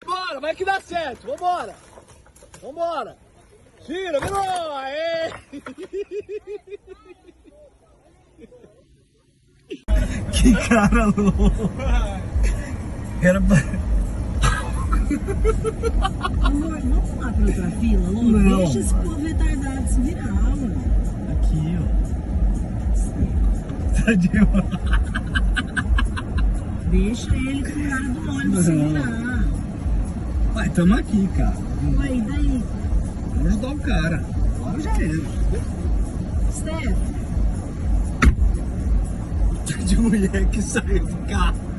Bora, vai que dá certo. Vambora. Vambora. Gira, virou. Aê. Que cara louco. Era pra... Amor, vamos lá pra outra fila, Lu? Não. Deixa esse povo retardado se virar, ué. Aqui, ó. Tadinho. Deixa ele com o cara do ônibus se virar. Ué, tamo aqui, cara. Ué, e daí? Vamos ajudar o cara. Agora já era. Steph, De mulher que saiu do carro.